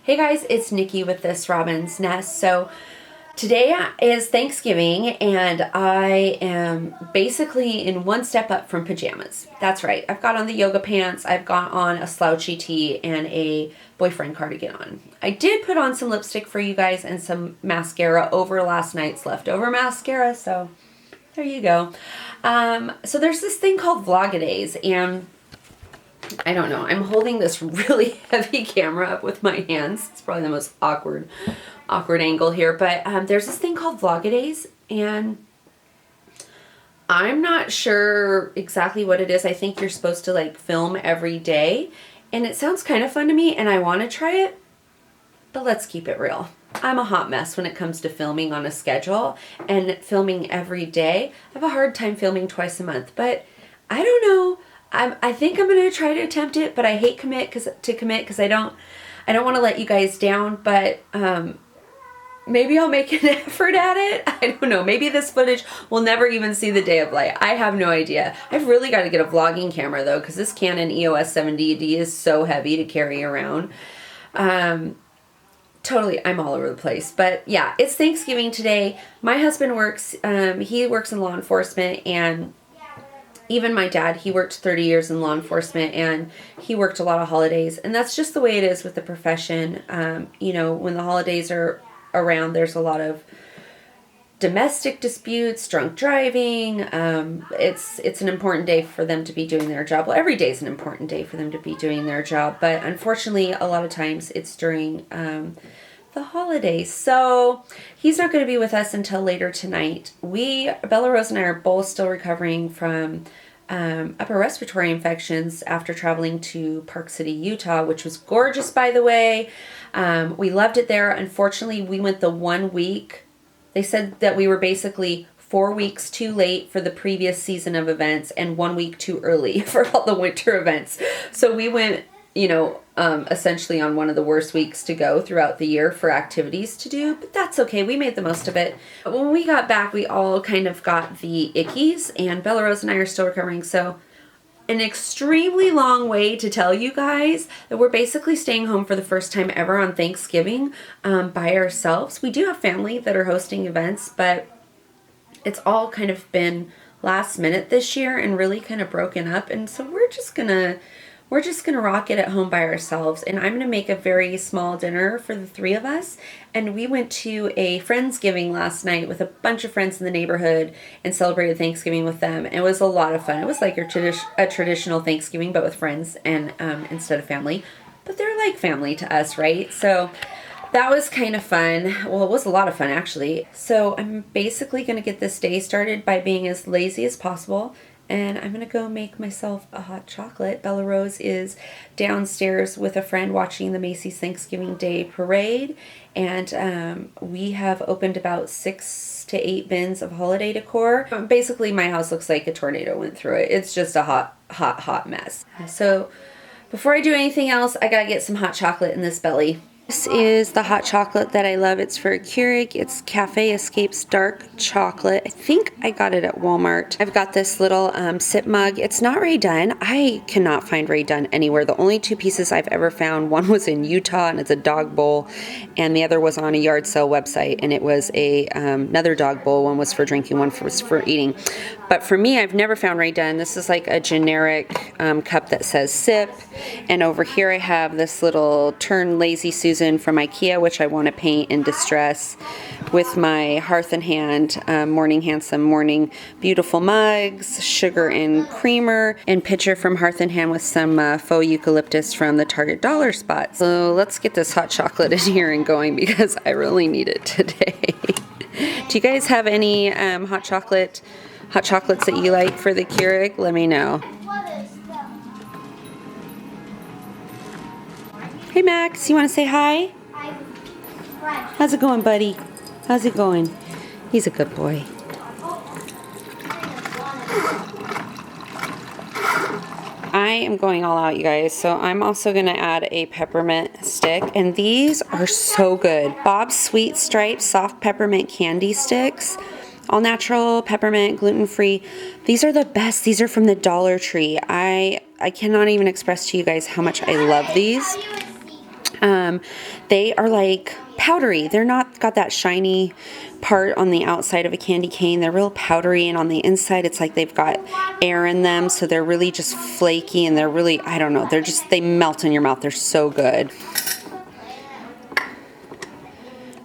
Hey guys, it's Nikki with ThisRobinsNest. So today is Thanksgiving and I am basically in one step up from pajamas. That's right. I've got on the yoga pants, I've got on a slouchy tee and a boyfriend cardigan on. I did put on some lipstick for you guys and some mascara over last night's leftover mascara, so there you go. So there's this thing called Vlogidays, and I don't know, I'm holding this really heavy camera up with my hands. It's probably the most awkward angle here, but there's this thing called Vlogidays, and I'm not sure exactly what it is. I think you're supposed to like film every day, and it sounds kind of fun to me, and I want to try it, but let's keep it real. I'm a hot mess when it comes to filming on a schedule and filming every day. I have a hard time filming twice a month, but I don't know. I think I'm going to try to attempt it, but I hate to commit because I don't want to let you guys down, but maybe I'll make an effort at it. I don't know. Maybe this footage will never even see the day of light. I have no idea. I've really got to get a vlogging camera though, because this Canon EOS 7D is so heavy to carry around. Totally, I'm all over the place. But yeah, it's Thanksgiving today. My husband works, he works in law enforcement, and even my dad, he worked 30 years in law enforcement, and he worked a lot of holidays. And that's just the way it is with the profession. You know, when the holidays are around, there's a lot of domestic disputes, drunk driving. It's an important day for them to be doing their job. Well, every day is an important day for them to be doing their job. But unfortunately, a lot of times it's during the holidays. So he's not going to be with us until later tonight. Bella Rose and I are both still recovering from upper respiratory infections after traveling to Park City, Utah, which was gorgeous, by the way. We loved it there. Unfortunately, we went the 1 week. They said that we were basically 4 weeks too late for the previous season of events and 1 week too early for all the winter events. So we went, you know, essentially on one of the worst weeks to go throughout the year for activities to do, but that's okay. We made the most of it. But when we got back, we all kind of got the ickies, and Bella Rose and I are still recovering. So an extremely long way to tell you guys that we're basically staying home for the first time ever on Thanksgiving by ourselves. We do have family that are hosting events, but it's all kind of been last minute this year and really kind of broken up. And so we're just gonna rock it at home by ourselves, and I'm gonna make a very small dinner for the three of us. And we went to a Friendsgiving last night with a bunch of friends in the neighborhood and celebrated Thanksgiving with them. It was a lot of fun. It was like a traditional Thanksgiving, but with friends and instead of family. But they're like family to us, right? So that was kind of fun. Well, it was a lot of fun, actually. So I'm basically gonna get this day started by being as lazy as possible. And I'm going to go make myself a hot chocolate. Bella Rose is downstairs with a friend watching the Macy's Thanksgiving Day Parade. And we have opened about 6 to 8 bins of holiday decor. Basically, my house looks like a tornado went through it. It's just a hot mess. So before I do anything else, I got to get some hot chocolate in this belly. This is the hot chocolate that I love. It's for Keurig. It's Cafe Escapes Dark Chocolate. I think I got it at Walmart. I've got this little sip mug. It's not Rae Dunn. I cannot find Rae Dunn anywhere. The only 2 pieces I've ever found, one was in Utah and it's a dog bowl, and the other was on a yard sale website, and it was another dog bowl. One was for drinking, one was for eating. But for me, I've never found Rae Dunn. This is like a generic cup that says sip. And over here I have this little Turn Lazy Susan from IKEA, which I want to paint in distress, with my Hearth and Hand Morning Handsome Morning Beautiful mugs, sugar and creamer, and pitcher from Hearth and Hand with some faux eucalyptus from the Target dollar spot. So let's get this hot chocolate in here and going, because I really need it today. Do you guys have any hot chocolates that you like for the Keurig? Let me know. Hey Max, you want to say hi? How's it going, buddy? How's it going? He's a good boy. I am going all out, you guys, so I'm also going to add a peppermint stick, and these are so good. Bob's Sweet Stripes Soft Peppermint Candy Sticks. All natural, peppermint, gluten-free. These are the best. These are from the Dollar Tree. I cannot even express to you guys how much I love these. They are like powdery. They're not got that shiny part on the outside of a candy cane. They're real powdery, and on the inside it's like they've got air in them, so they're really just flaky, and they're really, I don't know, they melt in your mouth. They're so good.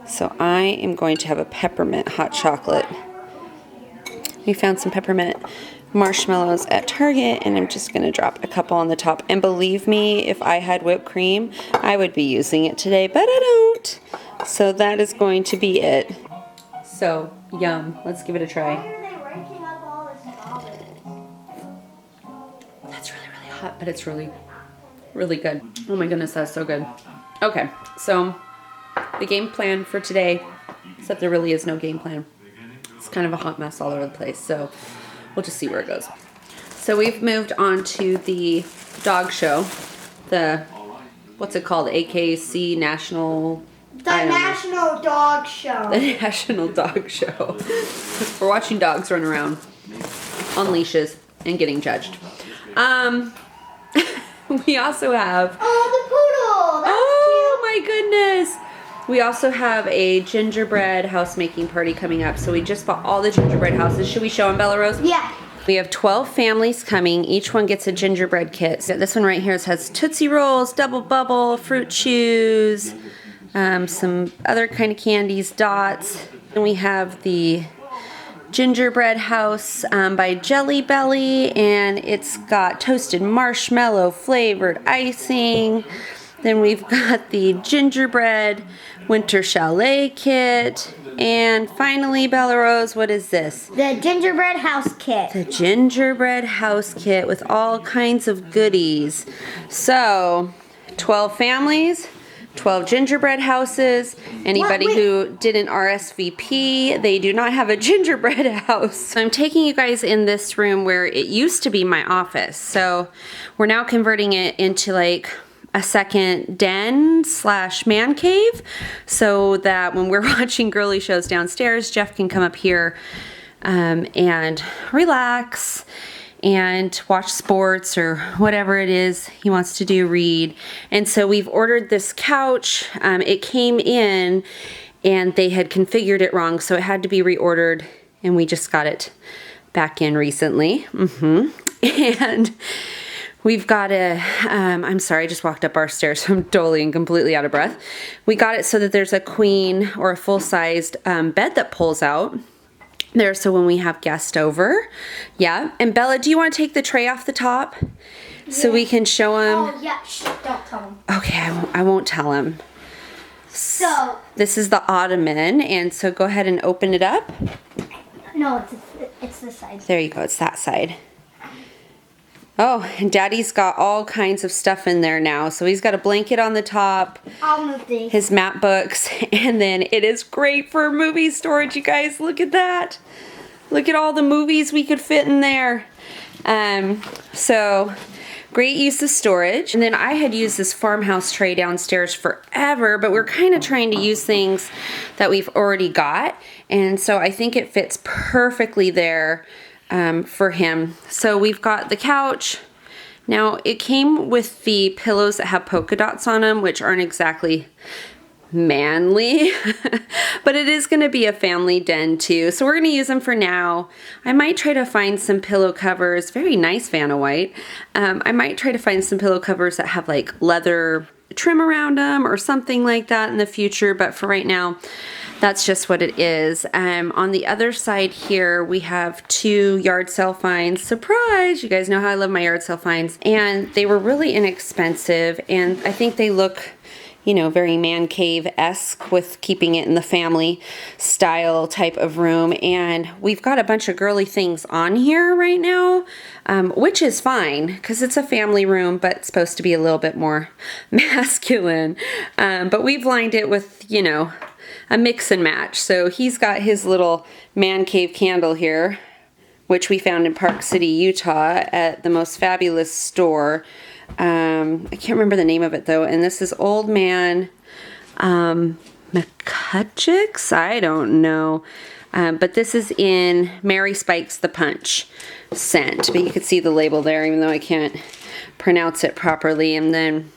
So I am going to have a peppermint hot chocolate. We found some peppermint marshmallows at Target, and I'm just going to drop a couple on the top. And believe me, if I had whipped cream, I would be using it today, but I don't. So that is going to be it. So, yum. Let's give it a try. That's really, really hot, but it's really, really good. Oh my goodness, that's so good. Okay, so the game plan for today, except there really is no game plan. It's kind of a hot mess all over the place, so we'll just see where it goes. So we've moved on to the dog show. What's it called? AKC National... The National Dog Show. The National Dog Show. We're watching dogs run around on leashes and getting judged. We also have... Oh, the poodle! That's my goodness! We also have a gingerbread house making party coming up. So we just bought all the gingerbread houses. Should we show them, Bella Rose? Yeah. We have 12 families coming. Each one gets a gingerbread kit. So this one right here has Tootsie Rolls, Double Bubble, Fruit Chews, some other kind of candies, dots. And we have the gingerbread house by Jelly Belly, and it's got toasted marshmallow flavored icing. Then we've got the gingerbread winter chalet kit. And finally, Bella Rose, what is this? The gingerbread house kit. The gingerbread house kit with all kinds of goodies. So, 12 families, 12 gingerbread houses. Anybody who didn't RSVP, they do not have a gingerbread house. So I'm taking you guys in this room where it used to be my office. So we're now converting it into like a second den / man cave, so that when we're watching girly shows downstairs, Jeff can come up here and relax and watch sports or whatever it is he wants to do, read. And so we've ordered this couch. It came in and they had configured it wrong, so it had to be reordered, and we just got it back in recently. And we've got I'm sorry, I just walked up our stairs, so I'm totally and completely out of breath. We got it so that there's a queen or a full-sized bed that pulls out there, so when we have guests over. Yeah, and Bella, do you want to take the tray off the top so we can show them? Oh, yeah, don't tell them. Okay, I won't tell him. So this is the ottoman, and so go ahead and open it up. No, it's this side. There you go, it's that side. Oh, and Daddy's got all kinds of stuff in there now. So he's got a blanket on the top, I'll move these. His map books, and then it is great for movie storage, you guys. Look at that. Look at all the movies we could fit in there. So great use of storage. And then I had used this farmhouse tray downstairs forever, but we're kind of trying to use things that we've already got. And so I think it fits perfectly there for him. So we've got the couch. Now it came with the pillows that have polka dots on them, which aren't exactly manly, but it is going to be a family den too. So we're going to use them for now. I might try to find some pillow covers. Very nice Vanna White. I might try to find some pillow covers that have like leather trim around them or something like that in the future. But for right now, that's just what it is. On the other side here, we have 2 yard sale finds. Surprise! You guys know how I love my yard sale finds. And they were really inexpensive. And I think they look, you know, very man cave-esque with keeping it in the family style type of room. And we've got a bunch of girly things on here right now, which is fine because it's a family room, but it's supposed to be a little bit more masculine. But we've lined it with, you know, a mix and match. So he's got his little man cave candle here, which we found in Park City, Utah at the most fabulous store. I can't remember the name of it though. And this is Old Man McCutcheck's? I don't know. But this is in Mary Spikes the Punch scent. But you can see the label there, even though I can't pronounce it properly. And then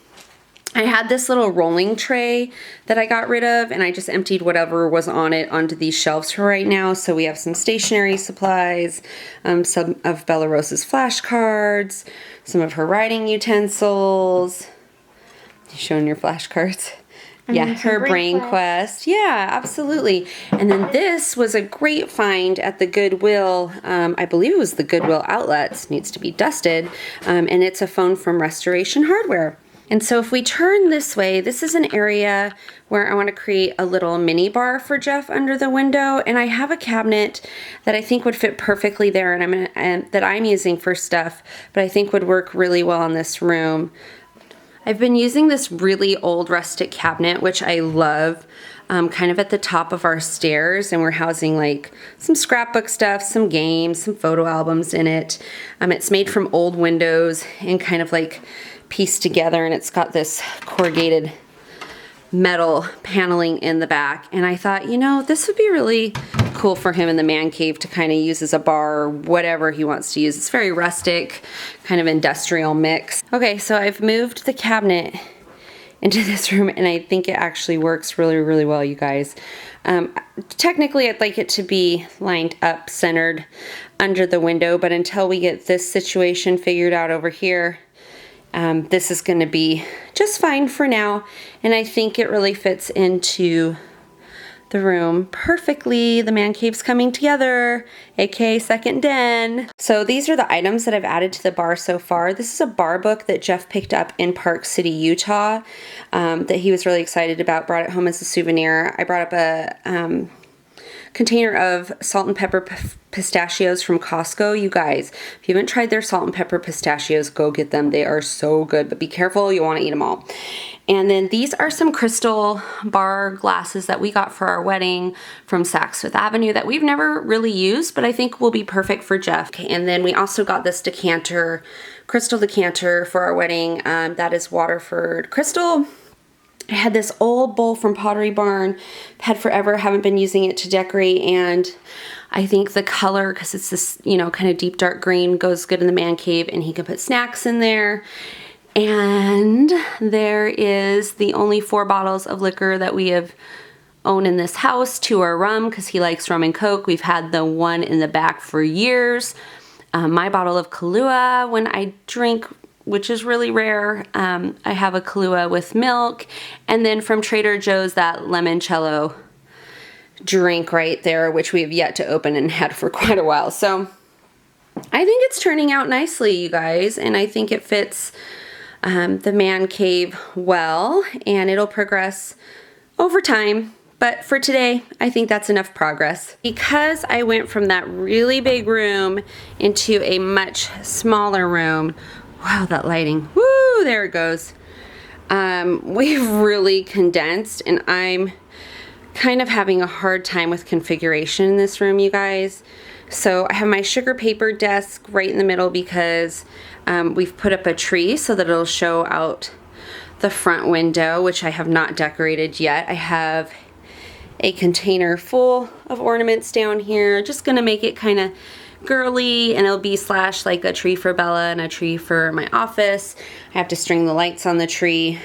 I had this little rolling tray that I got rid of, and I just emptied whatever was on it onto these shelves for right now. So we have some stationery supplies, some of Bella Rosa's flashcards, some of her writing utensils. You showing your flashcards? Yeah, her brain quest. Yeah, absolutely. And then this was a great find at the Goodwill. I believe it was the Goodwill Outlets. Needs to be dusted. And it's a phone from Restoration Hardware. And so if we turn this way, this is an area where I want to create a little mini bar for Jeff under the window. And I have a cabinet that I think would fit perfectly there, and that I'm using for stuff, but I think would work really well in this room. I've been using this really old rustic cabinet, which I love, kind of at the top of our stairs, and we're housing like some scrapbook stuff, some games, some photo albums in it. It's made from old windows and kind of like pieced together, and it's got this corrugated metal paneling in the back. And I thought, you know, this would be really cool for him in the man cave to kind of use as a bar or whatever he wants to use. It's very rustic, kind of industrial mix. Okay, so I've moved the cabinet into this room, and I think it actually works really, really well, you guys. Technically, I'd like it to be lined up, centered under the window, but until we get this situation figured out over here, this is going to be just fine for now, and I think it really fits into the room perfectly. The man cave's coming together, aka second den. So these are the items that I've added to the bar so far. This is a bar book that Jeff picked up in Park City, Utah, that he was really excited about, brought it home as a souvenir. I brought up a container of salt and pepper pistachios from Costco. You guys, if you haven't tried their salt and pepper pistachios, go get them. They are so good, but be careful, you want to eat them all. And then these are some crystal bar glasses that we got for our wedding from Saks Fifth Avenue that we've never really used, but I think will be perfect for Jeff. Okay, and then we also got this decanter, crystal decanter for our wedding. That is Waterford Crystal. I had this old bowl from Pottery Barn, had forever, haven't been using it to decorate, and I think the color, because it's this, you know, kind of deep dark green, goes good in the man cave, and he can put snacks in there. And there is the only 4 bottles of liquor that we have owned in this house. 2 are rum, because he likes rum and Coke. We've had the one in the back for years. My bottle of Kahlua, when I drink, which is really rare, I have a Kahlua with milk. And then from Trader Joe's, that limoncello drink right there, which we have yet to open and had for quite a while. So I think it's turning out nicely, you guys, and I think it fits the man cave well, and it'll progress over time. But for today, I think that's enough progress. Because I went from that really big room into a much smaller room. Wow, that lighting. Woo, there it goes. We've really condensed, and I'm kind of having a hard time with configuration in this room, you guys. So I have my sugar paper desk right in the middle because we've put up a tree so that it'll show out the front window, which I have not decorated yet. I have a container full of ornaments down here. Just gonna make it kind of girly, and it'll be slash like a tree for Bella and a tree for my office. I have to string the lights on the tree.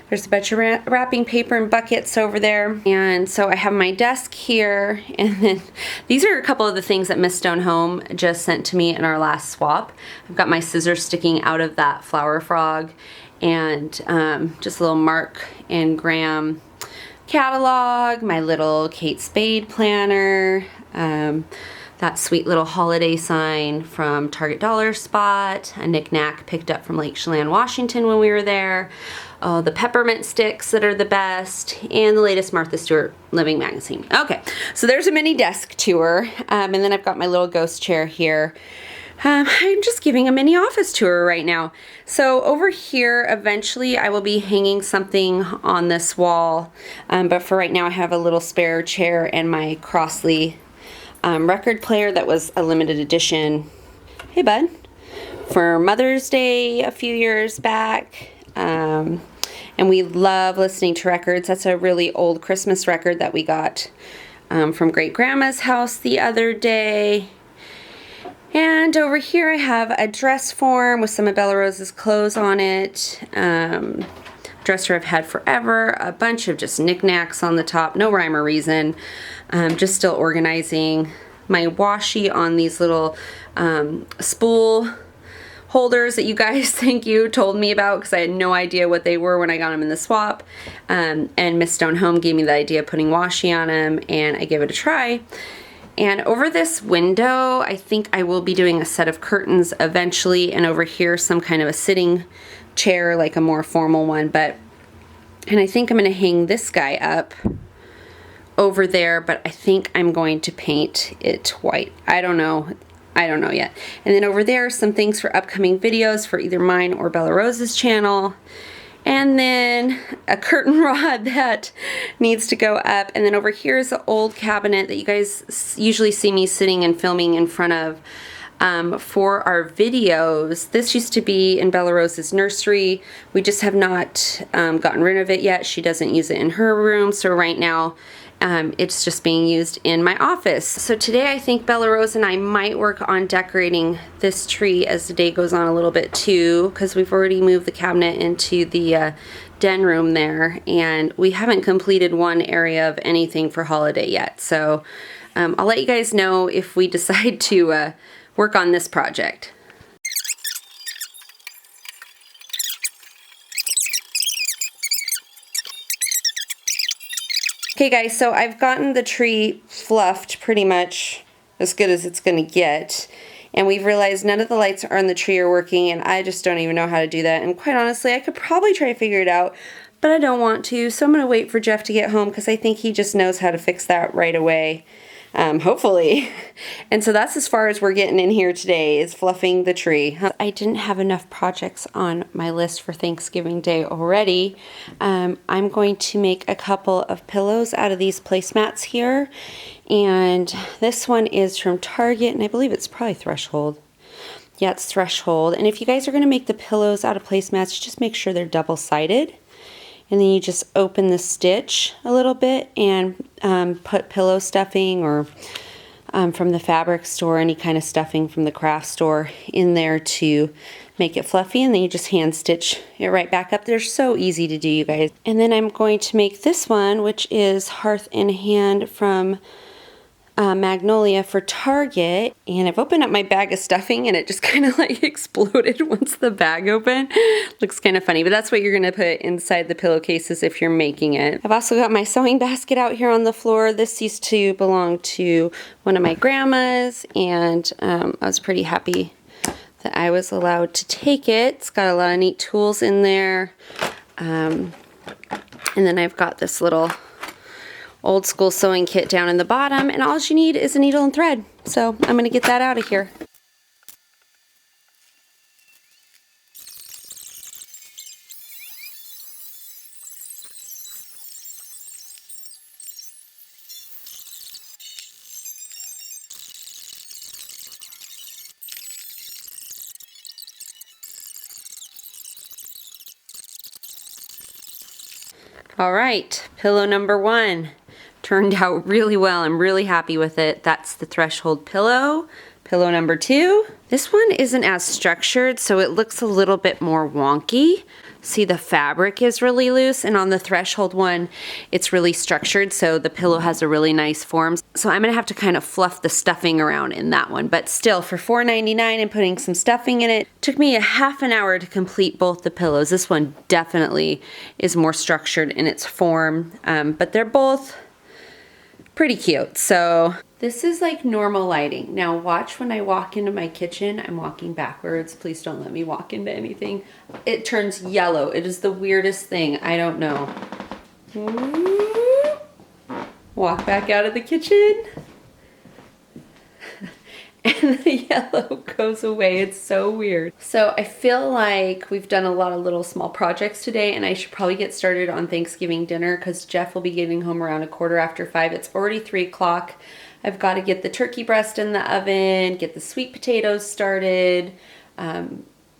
There's a bunch of wrapping paper and buckets over there. And so I have my desk here, and then these are a couple of the things that Miss Stonehome just sent to me in our last swap. I've got my scissors sticking out of that flower frog, and just a little Mark and Graham catalog, my little Kate Spade planner, that sweet little holiday sign from Target Dollar Spot, a knick-knack picked up from Lake Chelan, Washington when we were there, oh, the peppermint sticks that are the best, and the latest Martha Stewart Living magazine. Okay, so there's a mini desk tour, and then I've got my little ghost chair here. I'm just giving a mini office tour right now. So over here, eventually I will be hanging something on this wall, but for right now I have a little spare chair and my Crossley record player that was a limited edition, hey bud, for Mother's Day a few years back. And we love listening to records. That's a really old Christmas record that we got from great grandma's house the other day. And over here I have a dress form with some of Bella Rose's clothes on it. Dresser I've had forever. A bunch of just knickknacks on the top. No rhyme or reason. Just still organizing my washi on these little spool holders that you guys thank you told me about, because I had no idea what they were when I got them in the swap. And Miss Stone Home gave me the idea of putting washi on them, and I gave it a try. And over this window, I think I will be doing a set of curtains eventually, and over here some kind of a sitting chair, like a more formal one. And I think I'm going to hang this guy up over there, but I think I'm going to paint it white. I don't know yet. And then over there, some things for upcoming videos for either mine or Bella Rose's channel. And then a curtain rod that needs to go up. And then over here is the old cabinet that you guys usually see me sitting and filming in front of for our videos. This used to be in Bella Rose's nursery. We just have not gotten rid of it yet. She doesn't use it in her room. So right now, it's just being used in my office. So today I think Bella Rose and I might work on decorating this tree as the day goes on a little bit too, because we've already moved the cabinet into the den room there, and we haven't completed one area of anything for holiday yet. So I'll let you guys know if we decide to work on this project. Okay guys, so I've gotten the tree fluffed pretty much as good as it's gonna get. And we've realized none of the lights on the tree are working, and I just don't even know how to do that. And quite honestly, I could probably try to figure it out, but I don't want to. So I'm gonna wait for Jeff to get home, because I think he just knows how to fix that right away. Hopefully. And so that's as far as we're getting in here today, is fluffing the tree. I didn't have enough projects on my list for Thanksgiving Day already. I'm going to make a couple of pillows out of these placemats here. And this one is from Target, and I believe it's probably Threshold. Yeah, it's Threshold. And if you guys are going to make the pillows out of placemats, just make sure they're double-sided. And then you just open the stitch a little bit and put pillow stuffing or from the fabric store, any kind of stuffing from the craft store in there to make it fluffy. And then you just hand stitch it right back up. They're so easy to do, you guys. And then I'm going to make this one, which is Hearth in Hand from Magnolia for Target. And I've opened up my bag of stuffing, and it just kind of like exploded once the bag opened. Looks kind of funny, but that's what you're gonna put inside the pillowcases if you're making it. I've also got my sewing basket out here on the floor. This used to belong to one of my grandmas, and I was pretty happy that I was allowed to take it. It's got a lot of neat tools in there. And then I've got this little old school sewing kit down in the bottom, and all you need is a needle and thread. So I'm going to get that out of here. All right, pillow number 1. Turned out really well. I'm really happy with it. That's the Threshold pillow. Pillow number 2. This one isn't as structured, so it looks a little bit more wonky. See, the fabric is really loose, and on the Threshold one, it's really structured, so the pillow has a really nice form. So I'm gonna have to kind of fluff the stuffing around in that one, but still, for $4.99 and putting some stuffing in it, took me a half an hour to complete both the pillows. This one definitely is more structured in its form, but they're both pretty cute. So this is like normal lighting. Now watch when I walk into my kitchen. I'm walking backwards. Please don't let me walk into anything. It turns yellow. It is the weirdest thing. I don't know. Walk back out of the kitchen. And the yellow goes away. It's so weird. So I feel like we've done a lot of little small projects today, and I should probably get started on Thanksgiving dinner because Jeff will be getting home around 5:15. It's already 3 o'clock. I've got to get the turkey breast in the oven, get the sweet potatoes started.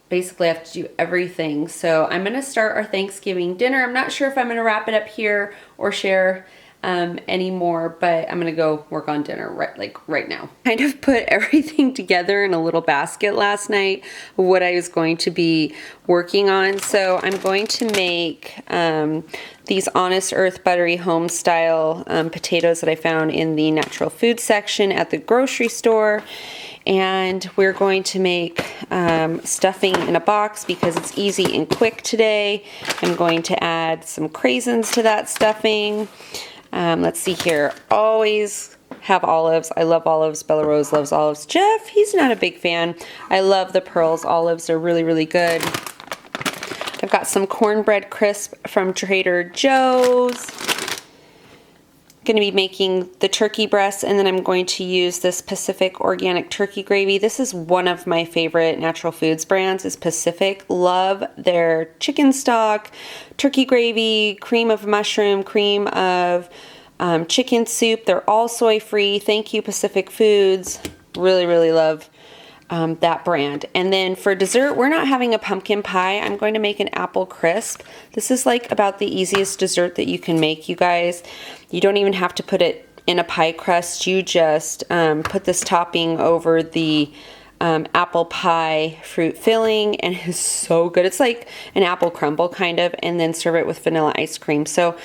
Basically I have to do everything. So I'm going to start our Thanksgiving dinner. I'm not sure if I'm going to wrap it up here or share anymore, but I'm gonna go work on dinner right now. Kind of put everything together in a little basket last night, what I was going to be working on. So I'm going to make these Honest Earth Buttery Home Style potatoes that I found in the natural food section at the grocery store. And we're going to make stuffing in a box because it's easy and quick today. I'm going to add some craisins to that stuffing. Let's see here. Always have olives. I love olives. Bella Rose loves olives. Jeff, he's not a big fan. I love the Pearls olives. They're really, really good. I've got some cornbread crisp from Trader Joe's. Going to be making the turkey breast, and then I'm going to use this Pacific organic turkey gravy. This is one of my favorite natural foods brands, is Pacific. Love their chicken stock, turkey gravy, cream of mushroom, cream of chicken soup. They're all soy free. Thank you, Pacific Foods. Really, really love that brand. And then for dessert, we're not having a pumpkin pie. I'm going to make an apple crisp. This is like about the easiest dessert that you can make, you guys. You don't even have to put it in a pie crust. You just put this topping over the apple pie fruit filling, and it's so good. It's like an apple crumble kind of, and then serve it with vanilla ice cream. So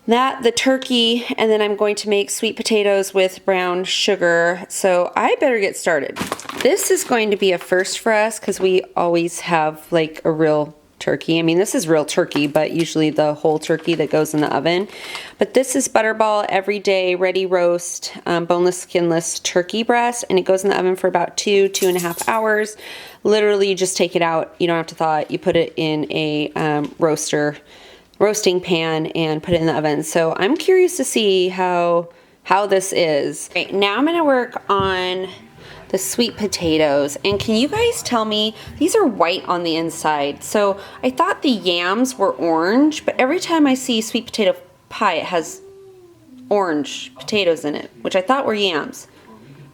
that, the turkey, and then I'm going to make sweet potatoes with brown sugar. So I better get started. This is going to be a first for us because we always have like a real turkey. I mean, this is real turkey, but usually the whole turkey that goes in the oven. But this is Butterball Everyday Ready Roast boneless, skinless turkey breast, and it goes in the oven for about 2.5 hours. Literally, you just take it out. You don't have to thaw it. You put it in a roasting pan and put it in the oven. So I'm curious to see how this is. Right, now I'm gonna work on the sweet potatoes. And can you guys tell me, these are white on the inside. So I thought the yams were orange, but every time I see sweet potato pie, it has orange potatoes in it, which I thought were yams.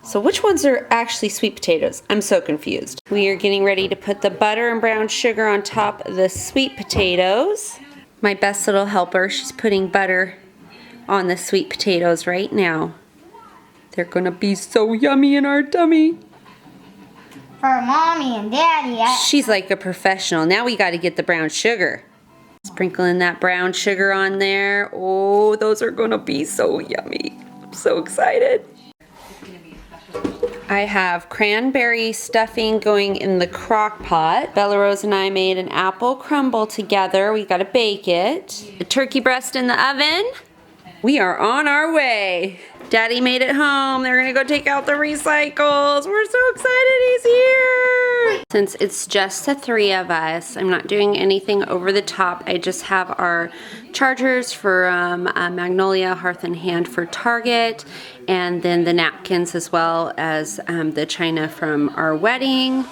So which ones are actually sweet potatoes? I'm so confused. We are getting ready to put the butter and brown sugar on top of the sweet potatoes. My best little helper, she's putting butter on the sweet potatoes right now. They're gonna be so yummy in our tummy. For mommy and daddy. She's like a professional. Now we gotta get the brown sugar. Sprinkling that brown sugar on there. Oh, those are gonna be so yummy. I'm so excited. I have cranberry stuffing going in the crock pot. Bella Rose and I made an apple crumble together. We gotta bake it. The turkey breast in the oven. We are on our way. Daddy made it home. They're gonna go take out the recycles. We're so excited he's here. Since it's just the three of us, I'm not doing anything over the top. I just have our chargers for Magnolia Hearth and Hand for Target, and then the napkins as well as the china from our wedding,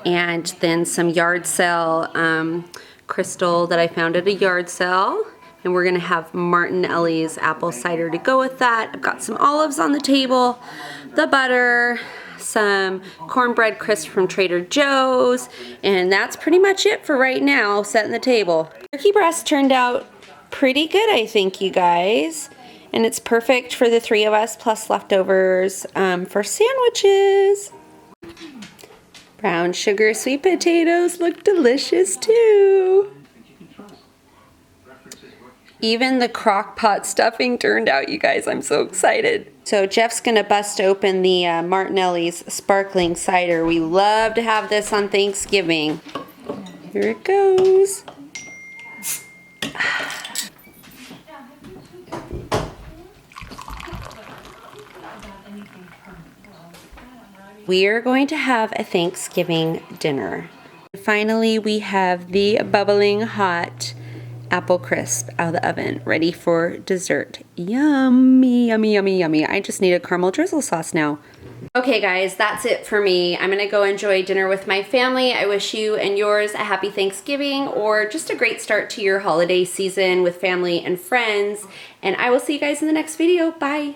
and then some yard sale crystal that I found at a yard sale. And we're gonna have Martinelli's apple cider to go with that. I've got some olives on the table, the butter, some cornbread crisp from Trader Joe's, and that's pretty much it for right now, setting the table. Turkey breast turned out pretty good, I think, you guys. And it's perfect for the three of us, plus leftovers for sandwiches. Brown sugar sweet potatoes look delicious too. Even the crock pot stuffing turned out, you guys. I'm so excited. So Jeff's gonna bust open the Martinelli's sparkling cider. We love to have this on Thanksgiving. Here it goes. We are going to have a Thanksgiving dinner. Finally, we have the bubbling hot apple crisp out of the oven, ready for dessert. Yummy, yummy, yummy, yummy. I just need a caramel drizzle sauce now. Okay guys, that's it for me. I'm gonna go enjoy dinner with my family. I wish you and yours a happy Thanksgiving or just a great start to your holiday season with family and friends. And I will see you guys in the next video. Bye.